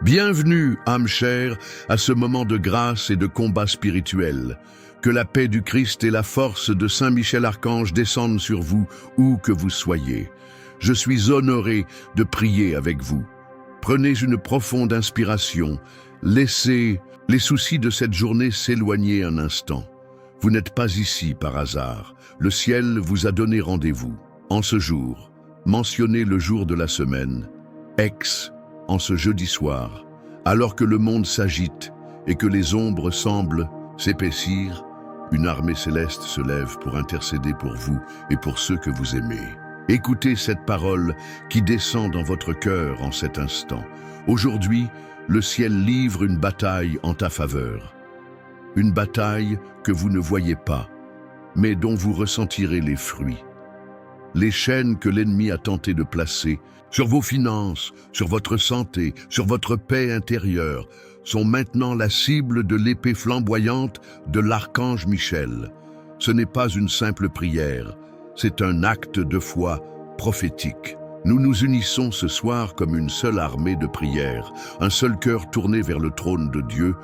Bienvenue, âme chère, à ce moment de grâce et de combat spirituel. Que la paix du Christ et la force de Saint Michel Archange descendent sur vous, où que vous soyez. Je suis honoré de prier avec vous. Prenez une profonde inspiration. Laissez les soucis de cette journée s'éloigner un instant. Vous n'êtes pas ici par hasard. Le ciel vous a donné rendez-vous. En ce jour, mentionnez le jour de la semaine, en ce jeudi soir, alors que le monde s'agite et que les ombres semblent s'épaissir, une armée céleste se lève pour intercéder pour vous et pour ceux que vous aimez. Écoutez cette parole qui descend dans votre cœur en cet instant. Aujourd'hui, le ciel livre une bataille en ta faveur. Une bataille que vous ne voyez pas, mais dont vous ressentirez les fruits. Les chaînes que l'ennemi a tenté de placer sur vos finances, sur votre santé, sur votre paix intérieure, sont maintenant la cible de l'épée flamboyante de l'archange Michel. Ce n'est pas une simple prière, c'est un acte de foi prophétique. Nous nous unissons ce soir comme une seule armée de prière, un seul cœur tourné vers le trône de Dieu,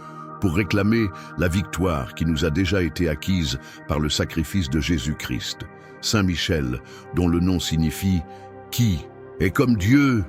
pour réclamer la victoire qui nous a déjà été acquise par le sacrifice de Jésus-Christ. Saint Michel, dont le nom signifie « qui » et comme Dieu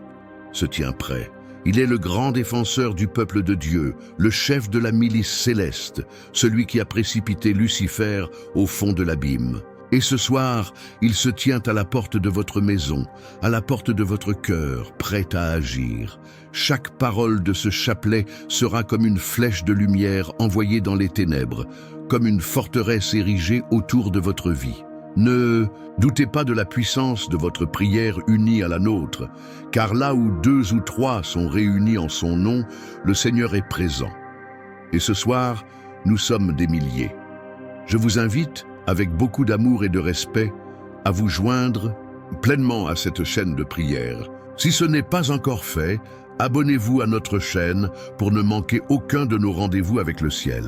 se tient prêt. Il est le grand défenseur du peuple de Dieu, le chef de la milice céleste, celui qui a précipité Lucifer au fond de l'abîme. Et ce soir, il se tient à la porte de votre maison, à la porte de votre cœur, prêt à agir. Chaque parole de ce chapelet sera comme une flèche de lumière envoyée dans les ténèbres, comme une forteresse érigée autour de votre vie. Ne doutez pas de la puissance de votre prière unie à la nôtre, car là où 2 ou 3 sont réunis en son nom, le Seigneur est présent. Et ce soir, nous sommes des milliers. Je vous invite, avec beaucoup d'amour et de respect, à vous joindre pleinement à cette chaîne de prière. Si ce n'est pas encore fait, abonnez-vous à notre chaîne pour ne manquer aucun de nos rendez-vous avec le ciel.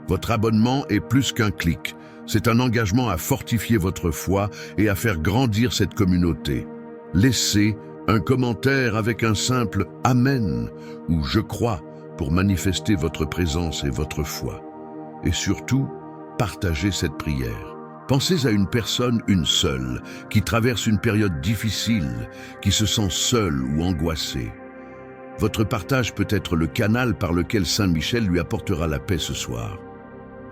Votre abonnement est plus qu'un clic. C'est un engagement à fortifier votre foi et à faire grandir cette communauté. Laissez un commentaire avec un simple « Amen » ou « Je crois » pour manifester votre présence et votre foi. Et surtout, partagez cette prière. Pensez à une personne, une seule, qui traverse une période difficile, qui se sent seule ou angoissée. Votre partage peut être le canal par lequel Saint Michel lui apportera la paix ce soir.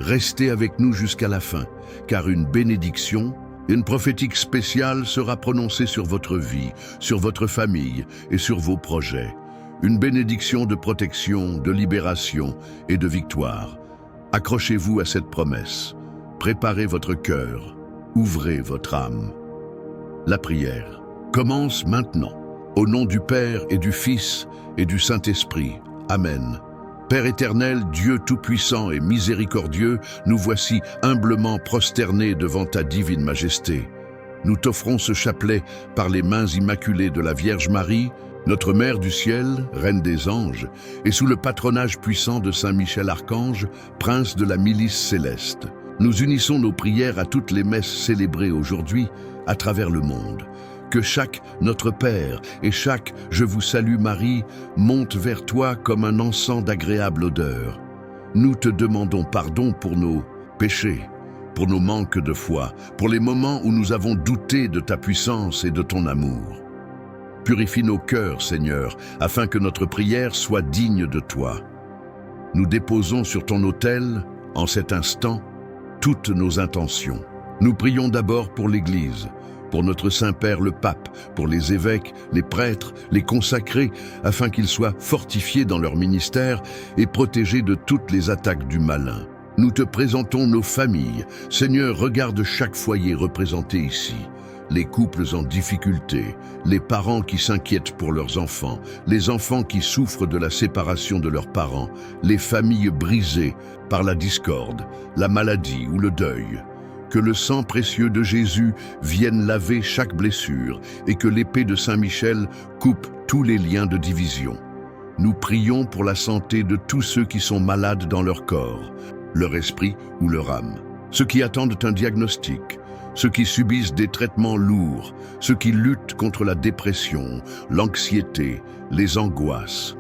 Restez avec nous jusqu'à la fin, car une bénédiction, une prophétique spéciale sera prononcée sur votre vie, sur votre famille et sur vos projets. Une bénédiction de protection, de libération et de victoire. Accrochez-vous à cette promesse. Préparez votre cœur. Ouvrez votre âme. La prière commence maintenant. Au nom du Père et du Fils et du Saint-Esprit. Amen. Père éternel, Dieu tout-puissant et miséricordieux, nous voici humblement prosternés devant ta divine majesté. Nous t'offrons ce chapelet par les mains immaculées de la Vierge Marie, notre Mère du ciel, Reine des anges, et sous le patronage puissant de Saint Michel Archange, Prince de la milice céleste. Nous unissons nos prières à toutes les messes célébrées aujourd'hui à travers le monde. Que chaque Notre Père et chaque Je vous salue Marie monte vers toi comme un encens d'agréable odeur. Nous te demandons pardon pour nos péchés, pour nos manques de foi, pour les moments où nous avons douté de ta puissance et de ton amour. Purifie nos cœurs, Seigneur, afin que notre prière soit digne de toi. Nous déposons sur ton autel, en cet instant, toutes nos intentions. Nous prions d'abord pour l'Église, pour notre Saint-Père le Pape, pour les évêques, les prêtres, les consacrés, afin qu'ils soient fortifiés dans leur ministère et protégés de toutes les attaques du malin. Nous te présentons nos familles. Seigneur, regarde chaque foyer représenté ici. Les couples en difficulté, les parents qui s'inquiètent pour leurs enfants, les enfants qui souffrent de la séparation de leurs parents, les familles brisées par la discorde, la maladie ou le deuil. Que le sang précieux de Jésus vienne laver chaque blessure et que l'épée de Saint Michel coupe tous les liens de division. Nous prions pour la santé de tous ceux qui sont malades dans leur corps, leur esprit ou leur âme, ceux qui attendent un diagnostic, ceux qui subissent des traitements lourds, ceux qui luttent contre la dépression, l'anxiété, les angoisses.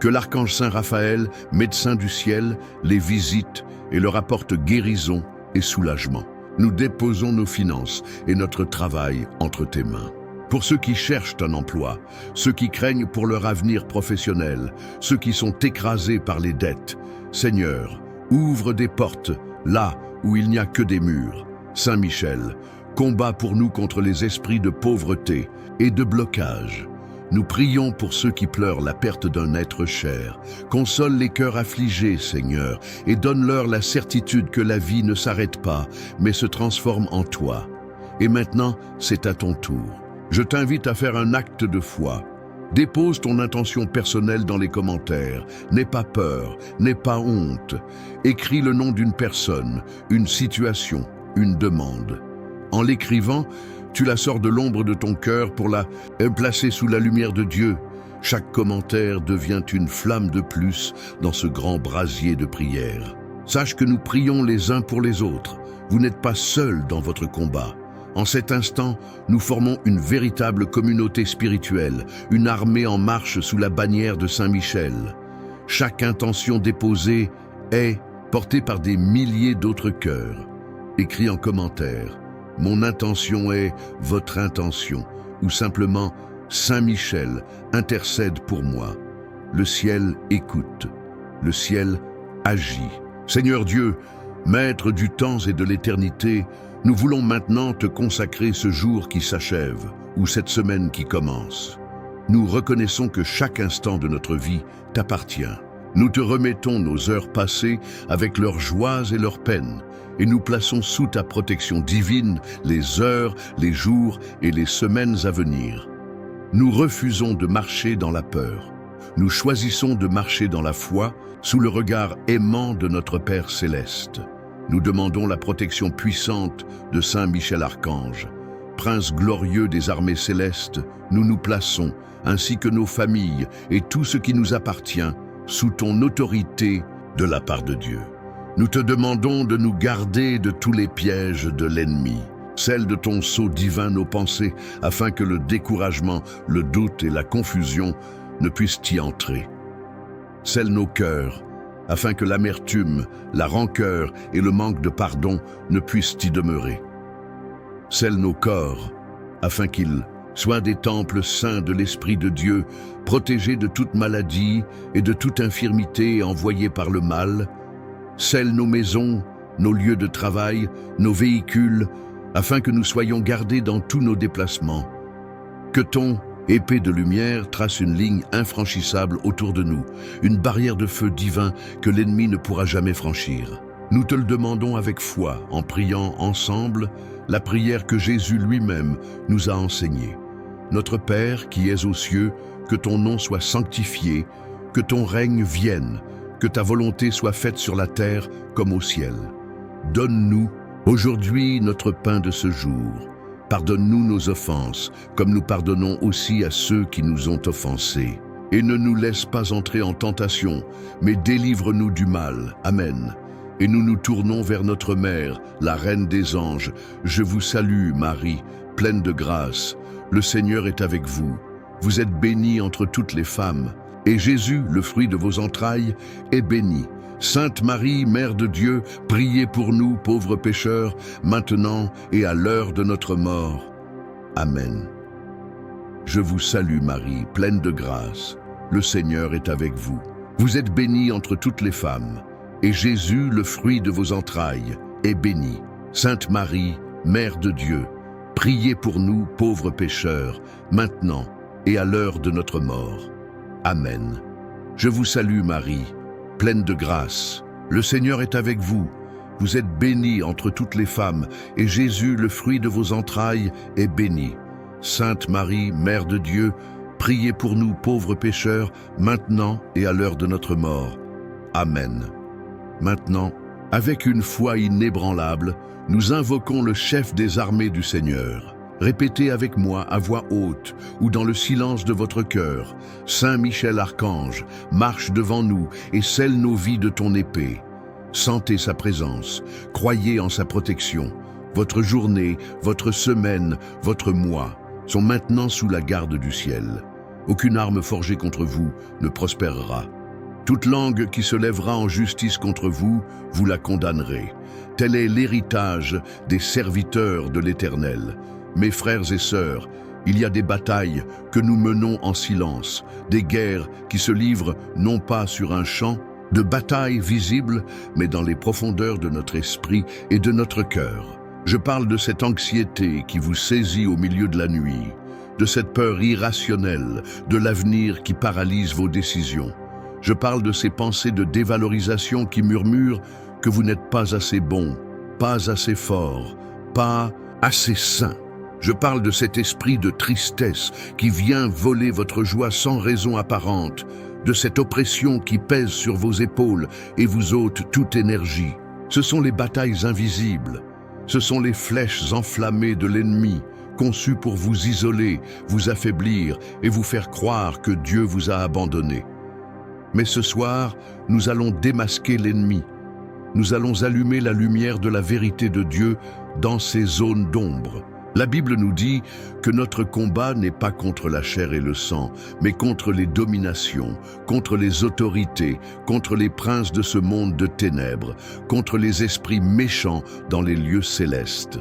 Que l'archange Saint Raphaël, médecin du ciel, les visite et leur apporte guérison et soulagement. Nous déposons nos finances et notre travail entre tes mains. Pour ceux qui cherchent un emploi, ceux qui craignent pour leur avenir professionnel, ceux qui sont écrasés par les dettes, Seigneur, ouvre des portes là où il n'y a que des murs. Saint Michel, combat pour nous contre les esprits de pauvreté et de blocage. Nous prions pour ceux qui pleurent la perte d'un être cher. Console les cœurs affligés, Seigneur, et donne-leur la certitude que la vie ne s'arrête pas, mais se transforme en toi. Et maintenant, c'est à ton tour. Je t'invite à faire un acte de foi. Dépose ton intention personnelle dans les commentaires. N'aie pas peur, n'aie pas honte. Écris le nom d'une personne, une situation, une demande. En l'écrivant, tu la sors de l'ombre de ton cœur pour la placer sous la lumière de Dieu. Chaque commentaire devient une flamme de plus dans ce grand brasier de prière. Sache que nous prions les uns pour les autres. Vous n'êtes pas seuls dans votre combat. En cet instant, nous formons une véritable communauté spirituelle, une armée en marche sous la bannière de Saint Michel. Chaque intention déposée est portée par des milliers d'autres cœurs. Écris en commentaire. Mon intention est votre intention, ou simplement Saint Michel intercède pour moi. Le ciel écoute, le ciel agit. Seigneur Dieu, Maître du temps et de l'éternité, nous voulons maintenant te consacrer ce jour qui s'achève, ou cette semaine qui commence. Nous reconnaissons que chaque instant de notre vie t'appartient. Nous te remettons nos heures passées avec leurs joies et leurs peines, et nous plaçons sous ta protection divine les heures, les jours et les semaines à venir. Nous refusons de marcher dans la peur. Nous choisissons de marcher dans la foi, sous le regard aimant de notre Père céleste. Nous demandons la protection puissante de Saint Michel Archange. Prince glorieux des armées célestes, nous nous plaçons, ainsi que nos familles et tout ce qui nous appartient, sous ton autorité de la part de Dieu. Nous te demandons de nous garder de tous les pièges de l'ennemi. Scelle de ton sceau divin nos pensées, afin que le découragement, le doute et la confusion ne puissent y entrer. Scelle nos cœurs, afin que l'amertume, la rancœur et le manque de pardon ne puissent y demeurer. Scelle nos corps, afin qu'ils soient des temples saints de l'Esprit de Dieu, protégés de toute maladie et de toute infirmité envoyée par le mal. Scelle nos maisons, nos lieux de travail, nos véhicules, afin que nous soyons gardés dans tous nos déplacements. Que ton épée de lumière trace une ligne infranchissable autour de nous, une barrière de feu divin que l'ennemi ne pourra jamais franchir. Nous te le demandons avec foi, en priant ensemble la prière que Jésus lui-même nous a enseignée. Notre Père qui es aux cieux, que ton nom soit sanctifié, que ton règne vienne, que ta volonté soit faite sur la terre comme au ciel. Donne-nous aujourd'hui notre pain de ce jour. Pardonne-nous nos offenses, comme nous pardonnons aussi à ceux qui nous ont offensés. Et ne nous laisse pas entrer en tentation, mais délivre-nous du mal. Amen. Et nous nous tournons vers notre Mère, la Reine des anges. Je vous salue, Marie, pleine de grâce. Le Seigneur est avec vous. Vous êtes bénie entre toutes les femmes. Et Jésus, le fruit de vos entrailles, est béni. Sainte Marie, Mère de Dieu, priez pour nous, pauvres pécheurs, maintenant et à l'heure de notre mort. Amen. Je vous salue Marie, pleine de grâce. Le Seigneur est avec vous. Vous êtes bénie entre toutes les femmes. Et Jésus, le fruit de vos entrailles, est béni. Sainte Marie, Mère de Dieu, priez pour nous, pauvres pécheurs, maintenant et à l'heure de notre mort. Amen. Je vous salue Marie, pleine de grâce. Le Seigneur est avec vous. Vous êtes bénie entre toutes les femmes, et Jésus, le fruit de vos entrailles, est béni. Sainte Marie, Mère de Dieu, priez pour nous, pauvres pécheurs, maintenant et à l'heure de notre mort. Amen. Maintenant, avec une foi inébranlable, nous invoquons le chef des armées du Seigneur. Répétez avec moi à voix haute ou dans le silence de votre cœur. Saint Michel Archange, marche devant nous et scelle nos vies de ton épée. Sentez sa présence, croyez en sa protection. Votre journée, votre semaine, votre mois sont maintenant sous la garde du ciel. Aucune arme forgée contre vous ne prospérera. Toute langue qui se lèvera en justice contre vous, vous la condamnerez. Tel est l'héritage des serviteurs de l'Éternel. Mes frères et sœurs, il y a des batailles que nous menons en silence, des guerres qui se livrent non pas sur un champ de bataille visible, mais dans les profondeurs de notre esprit et de notre cœur. Je parle de cette anxiété qui vous saisit au milieu de la nuit, de cette peur irrationnelle de l'avenir qui paralyse vos décisions. Je parle de ces pensées de dévalorisation qui murmurent que vous n'êtes pas assez bon, pas assez fort, pas assez sain. Je parle de cet esprit de tristesse qui vient voler votre joie sans raison apparente, de cette oppression qui pèse sur vos épaules et vous ôte toute énergie. Ce sont les batailles invisibles, ce sont les flèches enflammées de l'ennemi, conçues pour vous isoler, vous affaiblir et vous faire croire que Dieu vous a abandonné. Mais ce soir, nous allons démasquer l'ennemi. Nous allons allumer la lumière de la vérité de Dieu dans ces zones d'ombre. La Bible nous dit que notre combat n'est pas contre la chair et le sang, mais contre les dominations, contre les autorités, contre les princes de ce monde de ténèbres, contre les esprits méchants dans les lieux célestes.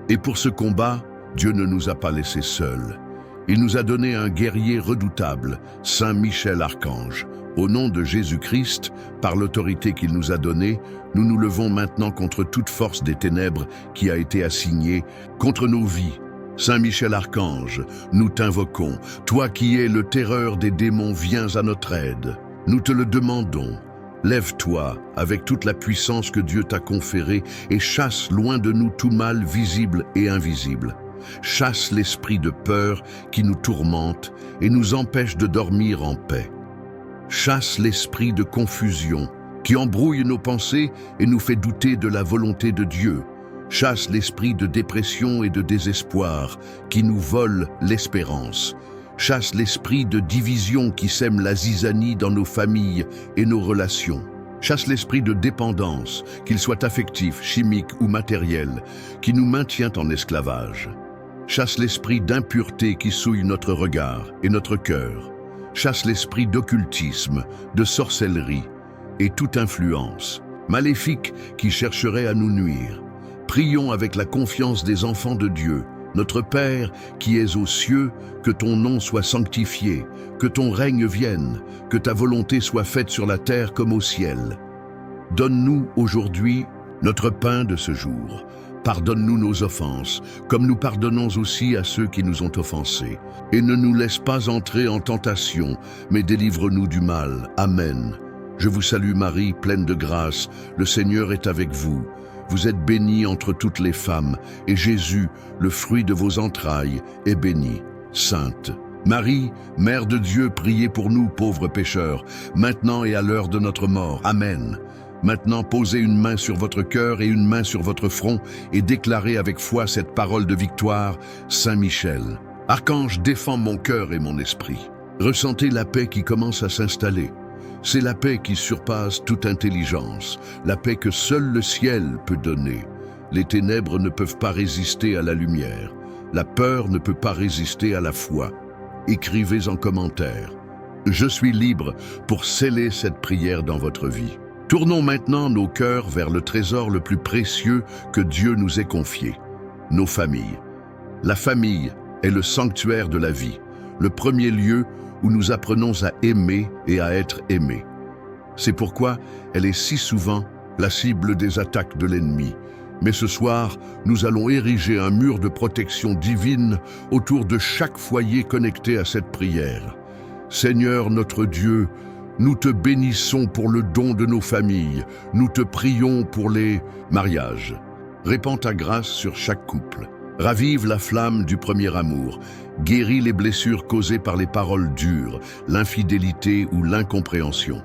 Et pour ce combat, Dieu ne nous a pas laissés seuls. Il nous a donné un guerrier redoutable, Saint Michel Archange. Au nom de Jésus-Christ, par l'autorité qu'il nous a donnée, nous nous levons maintenant contre toute force des ténèbres qui a été assignée contre nos vies. Saint Michel Archange, nous t'invoquons. Toi qui es le terreur des démons, viens à notre aide. Nous te le demandons. Lève-toi avec toute la puissance que Dieu t'a conférée et chasse loin de nous tout mal visible et invisible. Chasse l'esprit de peur qui nous tourmente et nous empêche de dormir en paix. Chasse l'esprit de confusion qui embrouille nos pensées et nous fait douter de la volonté de Dieu. Chasse l'esprit de dépression et de désespoir qui nous vole l'espérance. Chasse l'esprit de division qui sème la zizanie dans nos familles et nos relations. Chasse l'esprit de dépendance, qu'il soit affectif, chimique ou matériel, qui nous maintient en esclavage. Chasse l'esprit d'impureté qui souille notre regard et notre cœur. Chasse l'esprit d'occultisme, de sorcellerie et toute influence maléfique qui chercherait à nous nuire. Prions avec la confiance des enfants de Dieu. Notre Père qui es aux cieux, que ton nom soit sanctifié, que ton règne vienne, que ta volonté soit faite sur la terre comme au ciel. Donne-nous aujourd'hui notre pain de ce jour. Pardonne-nous nos offenses, comme nous pardonnons aussi à ceux qui nous ont offensés. Et ne nous laisse pas entrer en tentation, mais délivre-nous du mal. Amen. Je vous salue Marie, pleine de grâce, le Seigneur est avec vous. Vous êtes bénie entre toutes les femmes, et Jésus, le fruit de vos entrailles, est béni. Sainte Marie, Mère de Dieu, priez pour nous pauvres pécheurs, maintenant et à l'heure de notre mort. Amen. Maintenant, posez une main sur votre cœur et une main sur votre front et déclarez avec foi cette parole de victoire. Saint Michel, Archange, défends mon cœur et mon esprit. Ressentez la paix qui commence à s'installer. C'est la paix qui surpasse toute intelligence, la paix que seul le ciel peut donner. Les ténèbres ne peuvent pas résister à la lumière. La peur ne peut pas résister à la foi. Écrivez en commentaire. Je suis libre pour sceller cette prière dans votre vie. Tournons maintenant nos cœurs vers le trésor le plus précieux que Dieu nous ait confié, nos familles. La famille est le sanctuaire de la vie, le premier lieu où nous apprenons à aimer et à être aimés. C'est pourquoi elle est si souvent la cible des attaques de l'ennemi. Mais ce soir, nous allons ériger un mur de protection divine autour de chaque foyer connecté à cette prière. Seigneur notre Dieu, nous te bénissons pour le don de nos familles. Nous te prions pour les mariages. Répands ta grâce sur chaque couple. Ravive la flamme du premier amour. Guéris les blessures causées par les paroles dures, l'infidélité ou l'incompréhension.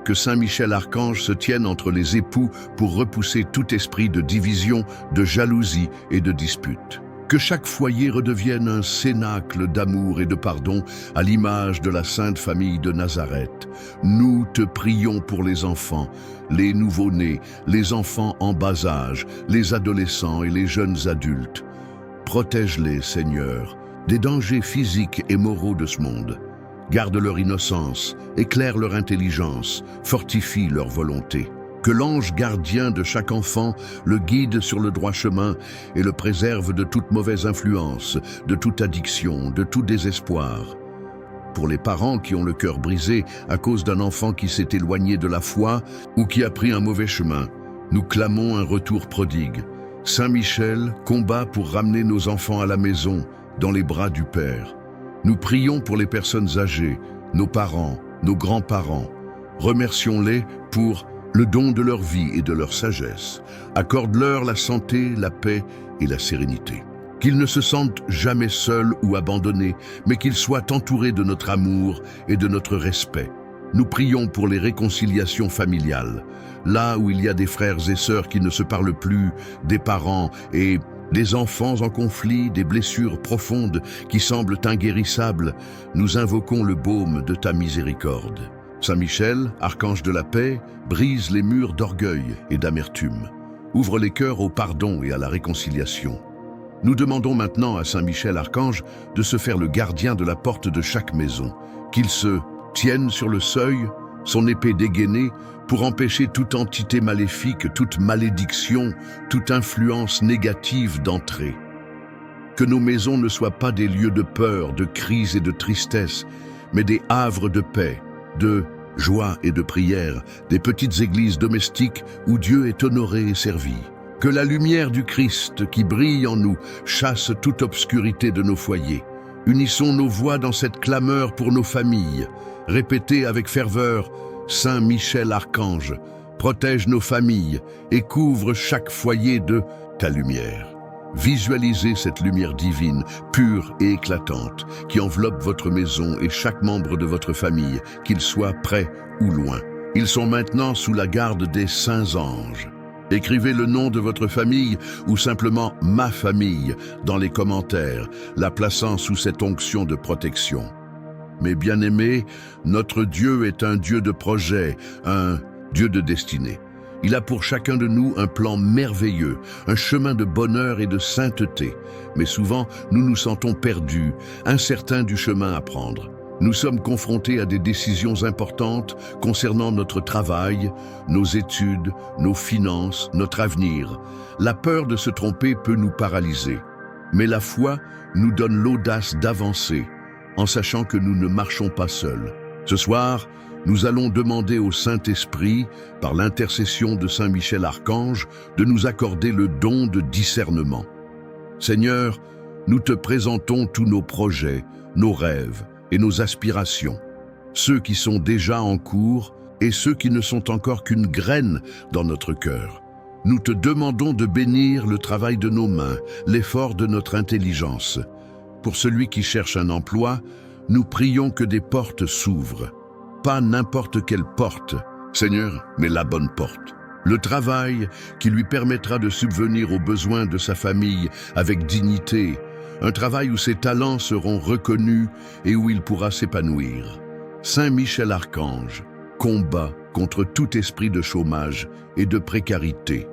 Que Saint Michel Archange se tienne entre les époux pour repousser tout esprit de division, de jalousie et de dispute. Que chaque foyer redevienne un cénacle d'amour et de pardon à l'image de la Sainte Famille de Nazareth. Nous te prions pour les enfants, les nouveau-nés, les enfants en bas âge, les adolescents et les jeunes adultes. Protège-les, Seigneur. des dangers physiques et moraux de ce monde. Garde leur innocence, éclaire leur intelligence, fortifie leur volonté. Que l'ange gardien de chaque enfant le guide sur le droit chemin et le préserve de toute mauvaise influence, de toute addiction, de tout désespoir. Pour les parents qui ont le cœur brisé à cause d'un enfant qui s'est éloigné de la foi ou qui a pris un mauvais chemin, nous clamons un retour prodigue. Saint Michel combat pour ramener nos enfants à la maison, dans les bras du Père. Nous prions pour les personnes âgées, nos parents, nos grands-parents. Remercions-les pour le don de leur vie et de leur sagesse. Accorde-leur la santé, la paix et la sérénité. Qu'ils ne se sentent jamais seuls ou abandonnés, mais qu'ils soient entourés de notre amour et de notre respect. Nous prions pour les réconciliations familiales, là où il y a des frères et sœurs qui ne se parlent plus, des parents et des enfants en conflit, des blessures profondes qui semblent inguérissables. Nous invoquons le baume de ta miséricorde. Saint Michel, archange de la paix, brise les murs d'orgueil et d'amertume. Ouvre les cœurs au pardon et à la réconciliation. Nous demandons maintenant à Saint Michel Archange de se faire le gardien de la porte de chaque maison, qu'il se tienne sur le seuil, son épée dégainée, pour empêcher toute entité maléfique, toute malédiction, toute influence négative d'entrer. Que nos maisons ne soient pas des lieux de peur, de crise et de tristesse, mais des havres de paix, de joie et de prière, des petites églises domestiques où Dieu est honoré et servi. Que la lumière du Christ qui brille en nous chasse toute obscurité de nos foyers. Unissons nos voix dans cette clameur pour nos familles. Répétez avec ferveur: Saint Michel Archange, protège nos familles et couvre chaque foyer de ta lumière. Visualisez cette lumière divine, pure et éclatante, qui enveloppe votre maison et chaque membre de votre famille, qu'ils soient près ou loin. Ils sont maintenant sous la garde des saints anges. Écrivez le nom de votre famille ou simplement « ma famille » dans les commentaires, la plaçant sous cette onction de protection. Mes bien-aimés, notre Dieu est un Dieu de projet, un Dieu de destinée. Il a pour chacun de nous un plan merveilleux, un chemin de bonheur et de sainteté. Mais souvent, nous nous sentons perdus, incertains du chemin à prendre. Nous sommes confrontés à des décisions importantes concernant notre travail, nos études, nos finances, notre avenir. La peur de se tromper peut nous paralyser. Mais la foi nous donne l'audace d'avancer, en sachant que nous ne marchons pas seuls. Ce soir, nous allons demander au Saint-Esprit, par l'intercession de Saint Michel Archange, de nous accorder le don de discernement. Seigneur, nous te présentons tous nos projets, nos rêves et nos aspirations, ceux qui sont déjà en cours et ceux qui ne sont encore qu'une graine dans notre cœur. Nous te demandons de bénir le travail de nos mains, l'effort de notre intelligence. Pour celui qui cherche un emploi, nous prions que des portes s'ouvrent. Pas n'importe quelle porte, Seigneur, mais la bonne porte. Le travail qui lui permettra de subvenir aux besoins de sa famille avec dignité, un travail où ses talents seront reconnus et où il pourra s'épanouir. Saint Michel Archange combat contre tout esprit de chômage et de précarité.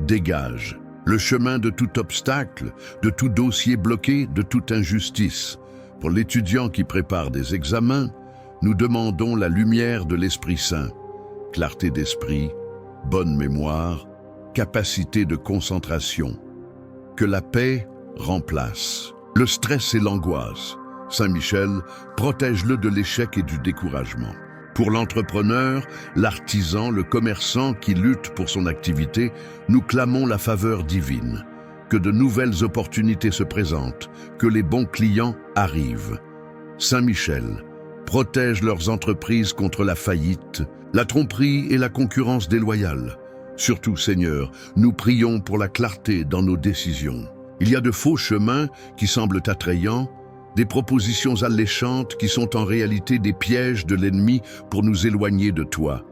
Dégage le chemin de tout obstacle, de tout dossier bloqué, de toute injustice. Pour l'étudiant qui prépare des examens, nous demandons la lumière de l'Esprit Saint, clarté d'esprit, bonne mémoire, capacité de concentration. Que la paix remplace le stress et l'angoisse. Saint Michel, protège-le de l'échec et du découragement. Pour l'entrepreneur, l'artisan, le commerçant qui lutte pour son activité, nous clamons la faveur divine. Que de nouvelles opportunités se présentent, que les bons clients arrivent. Saint Michel, protège leurs entreprises contre la faillite, la tromperie et la concurrence déloyale. Surtout, Seigneur, nous prions pour la clarté dans nos décisions. Il y a de faux chemins qui semblent attrayants, des propositions alléchantes qui sont en réalité des pièges de l'ennemi pour nous éloigner de toi.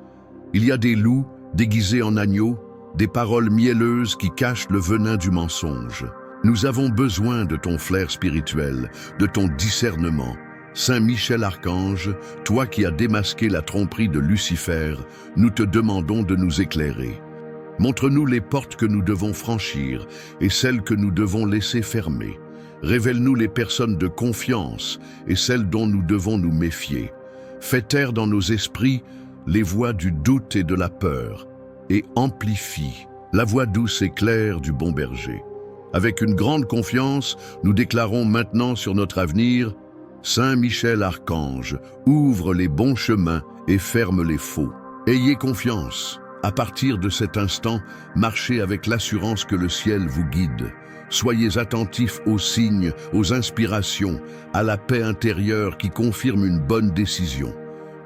Il y a des loups déguisés en agneaux, des paroles mielleuses qui cachent le venin du mensonge. Nous avons besoin de ton flair spirituel, de ton discernement. Saint Michel Archange, toi qui as démasqué la tromperie de Lucifer, nous te demandons de nous éclairer. Montre-nous les portes que nous devons franchir et celles que nous devons laisser fermer. Révèle-nous les personnes de confiance et celles dont nous devons nous méfier. Fais taire dans nos esprits les voix du doute et de la peur, et amplifie la voix douce et claire du bon berger. Avec une grande confiance, nous déclarons maintenant sur notre avenir: Saint Michel Archange, ouvre les bons chemins et ferme les faux. Ayez confiance. À partir de cet instant, marchez avec l'assurance que le ciel vous guide. Soyez attentifs aux signes, aux inspirations, à la paix intérieure qui confirme une bonne décision.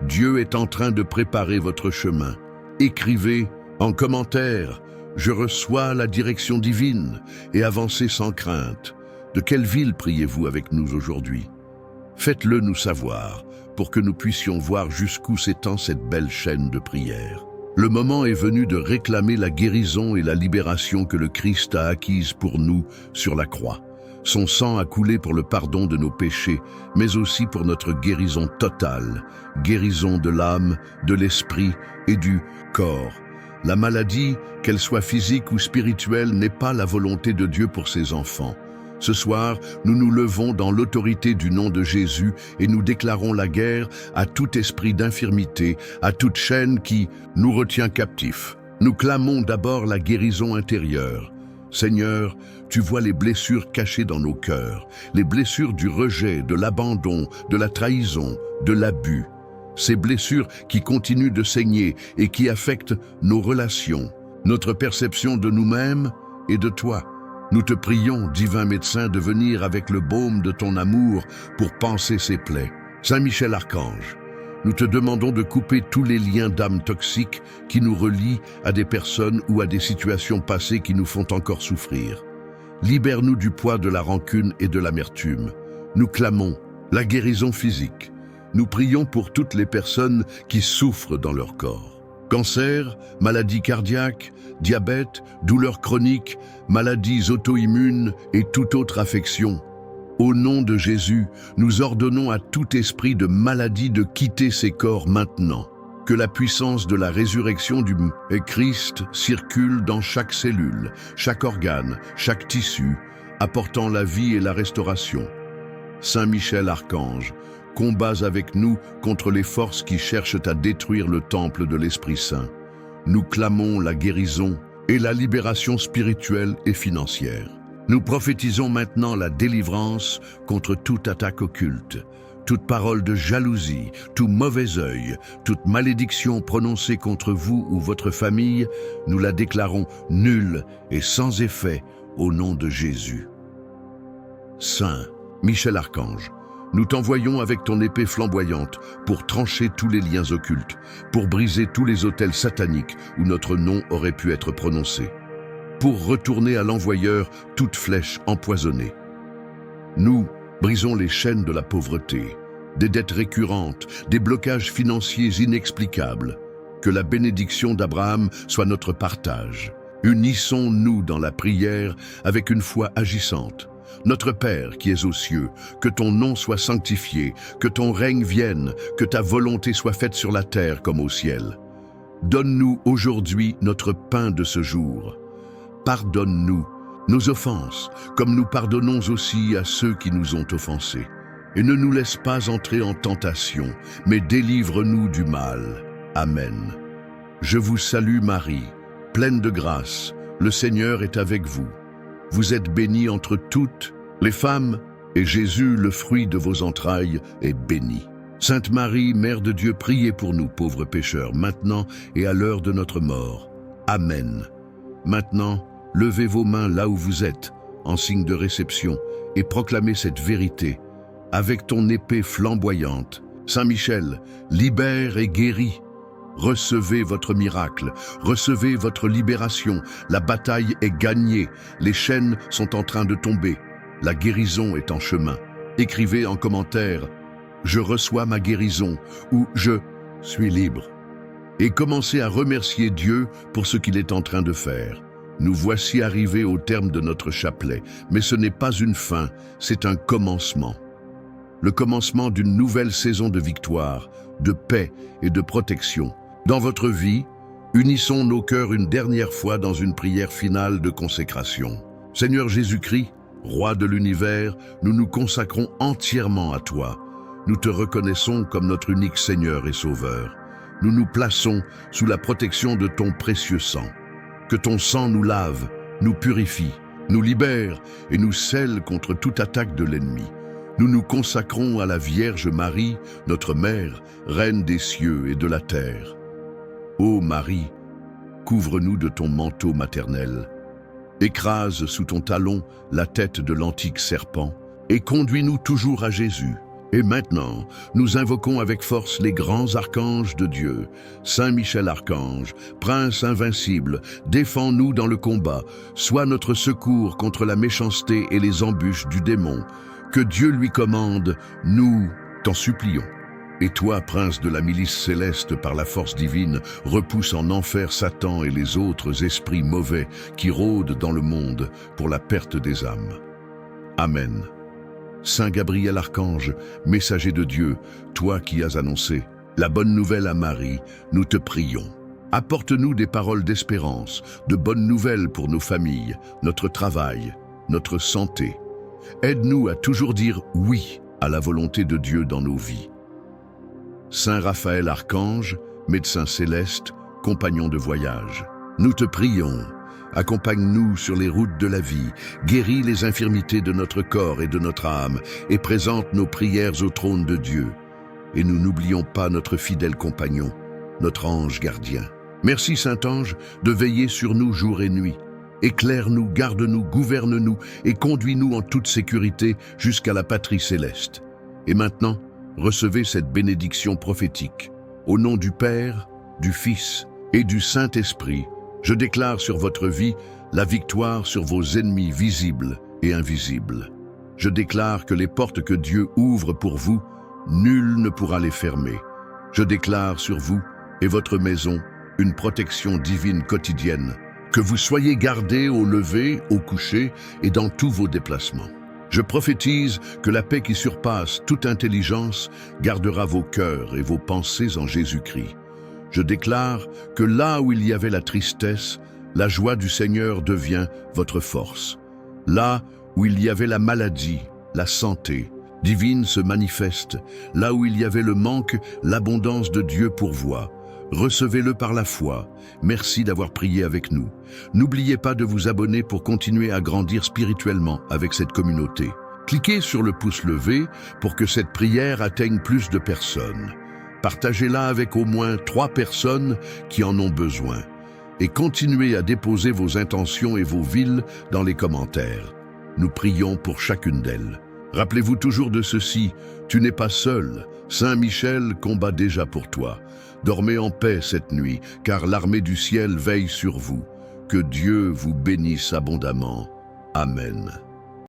Dieu est en train de préparer votre chemin. Écrivez en commentaire: Je reçois la direction divine, et avancez sans crainte. De quelle ville priez-vous avec nous aujourd'hui? Faites-le nous savoir, pour que nous puissions voir jusqu'où s'étend cette belle chaîne de prière. Le moment est venu de réclamer la guérison et la libération que le Christ a acquise pour nous sur la croix. Son sang a coulé pour le pardon de nos péchés, mais aussi pour notre guérison totale, guérison de l'âme, de l'esprit et du corps. La maladie, qu'elle soit physique ou spirituelle, n'est pas la volonté de Dieu pour ses enfants. Ce soir, nous nous levons dans l'autorité du nom de Jésus et nous déclarons la guerre à tout esprit d'infirmité, à toute chaîne qui nous retient captifs. Nous clamons d'abord la guérison intérieure. Seigneur, tu vois les blessures cachées dans nos cœurs, les blessures du rejet, de l'abandon, de la trahison, de l'abus. Ces blessures qui continuent de saigner et qui affectent nos relations, notre perception de nous-mêmes et de toi. Nous te prions, divin médecin, de venir avec le baume de ton amour pour panser ces plaies. Saint Michel Archange, nous te demandons de couper tous les liens d'âme toxiques qui nous relient à des personnes ou à des situations passées qui nous font encore souffrir. Libère-nous du poids de la rancune et de l'amertume. Nous clamons la guérison physique. Nous prions pour toutes les personnes qui souffrent dans leur corps. Cancer, maladies cardiaques, diabète, douleurs chroniques, maladies auto-immunes et toute autre affection. Au nom de Jésus, nous ordonnons à tout esprit de maladie de quitter ses corps maintenant. Que la puissance de la résurrection du Christ circule dans chaque cellule, chaque organe, chaque tissu, apportant la vie et la restauration. Saint Michel Archange, combats avec nous contre les forces qui cherchent à détruire le temple de l'Esprit Saint. Nous clamons la guérison et la libération spirituelle et financière. Nous prophétisons maintenant la délivrance contre toute attaque occulte, toute parole de jalousie, tout mauvais œil, toute malédiction prononcée contre vous ou votre famille, nous la déclarons nulle et sans effet au nom de Jésus. Saint Michel Archange, nous t'envoyons avec ton épée flamboyante pour trancher tous les liens occultes, pour briser tous les autels sataniques où notre nom aurait pu être prononcé, pour retourner à l'envoyeur toute flèche empoisonnée. Nous brisons les chaînes de la pauvreté, des dettes récurrentes, des blocages financiers inexplicables. Que la bénédiction d'Abraham soit notre partage. Unissons-nous dans la prière avec une foi agissante. Notre Père qui es aux cieux, que ton nom soit sanctifié, que ton règne vienne, que ta volonté soit faite sur la terre comme au ciel. Donne-nous aujourd'hui notre pain de ce jour. Pardonne-nous nos offenses, comme nous pardonnons aussi à ceux qui nous ont offensés. Et ne nous laisse pas entrer en tentation, mais délivre-nous du mal. Amen. Je vous salue Marie, pleine de grâce, le Seigneur est avec vous. Vous êtes bénie entre toutes les femmes, et Jésus, le fruit de vos entrailles, est béni. Sainte Marie, Mère de Dieu, priez pour nous, pauvres pécheurs, maintenant et à l'heure de notre mort. Amen. Maintenant, levez vos mains là où vous êtes, en signe de réception, et proclamez cette vérité. Avec ton épée flamboyante, Saint Michel, libère et guérit. Recevez votre miracle, recevez votre libération, la bataille est gagnée, les chaînes sont en train de tomber, la guérison est en chemin. Écrivez en commentaire « Je reçois ma guérison » ou « Je suis libre » et commencez à remercier Dieu pour ce qu'il est en train de faire. Nous voici arrivés au terme de notre chapelet, mais ce n'est pas une fin, c'est un commencement. Le commencement d'une nouvelle saison de victoire, de paix et de protection. Dans votre vie, unissons nos cœurs une dernière fois dans une prière finale de consécration. Seigneur Jésus-Christ, Roi de l'univers, nous nous consacrons entièrement à toi. Nous te reconnaissons comme notre unique Seigneur et Sauveur. Nous nous plaçons sous la protection de ton précieux sang. Que ton sang nous lave, nous purifie, nous libère et nous scelle contre toute attaque de l'ennemi. Nous nous consacrons à la Vierge Marie, notre Mère, Reine des cieux et de la terre. Ô Marie, couvre-nous de ton manteau maternel. Écrase sous ton talon la tête de l'antique serpent et conduis-nous toujours à Jésus. Et maintenant, nous invoquons avec force les grands archanges de Dieu. Saint Michel Archange, Prince invincible, défends-nous dans le combat. Sois notre secours contre la méchanceté et les embûches du démon. Que Dieu lui commande, nous t'en supplions. Et toi, prince de la milice céleste, par la force divine, repousse en enfer Satan et les autres esprits mauvais qui rôdent dans le monde pour la perte des âmes. Amen. Saint Gabriel Archange, messager de Dieu, toi qui as annoncé la bonne nouvelle à Marie, nous te prions. Apporte-nous des paroles d'espérance, de bonnes nouvelles pour nos familles, notre travail, notre santé. Aide-nous à toujours dire oui à la volonté de Dieu dans nos vies. Saint Raphaël Archange, médecin céleste, compagnon de voyage, nous te prions. Accompagne-nous sur les routes de la vie, guéris les infirmités de notre corps et de notre âme, et présente nos prières au trône de Dieu. Et nous n'oublions pas notre fidèle compagnon, notre ange gardien. Merci Saint-Ange de veiller sur nous jour et nuit. Éclaire-nous, garde-nous, gouverne-nous et conduis-nous en toute sécurité jusqu'à la patrie céleste. Et maintenant, recevez cette bénédiction prophétique. Au nom du Père, du Fils et du Saint-Esprit, je déclare sur votre vie la victoire sur vos ennemis visibles et invisibles. Je déclare que les portes que Dieu ouvre pour vous, nul ne pourra les fermer. Je déclare sur vous et votre maison une protection divine quotidienne, que vous soyez gardés au lever, au coucher et dans tous vos déplacements. Je prophétise que la paix qui surpasse toute intelligence gardera vos cœurs et vos pensées en Jésus-Christ. Je déclare que là où il y avait la tristesse, la joie du Seigneur devient votre force. Là où il y avait la maladie, la santé divine se manifeste. Là où il y avait le manque, l'abondance de Dieu pourvoit. Recevez-le par la foi. Merci d'avoir prié avec nous. N'oubliez pas de vous abonner pour continuer à grandir spirituellement avec cette communauté. Cliquez sur le pouce levé pour que cette prière atteigne plus de personnes. Partagez-la avec au moins 3 personnes qui en ont besoin. Et continuez à déposer vos intentions et vos villes dans les commentaires. Nous prions pour chacune d'elles. Rappelez-vous toujours de ceci, tu n'es pas seul. Saint Michel combat déjà pour toi. Dormez en paix cette nuit, car l'armée du ciel veille sur vous. Que Dieu vous bénisse abondamment. Amen.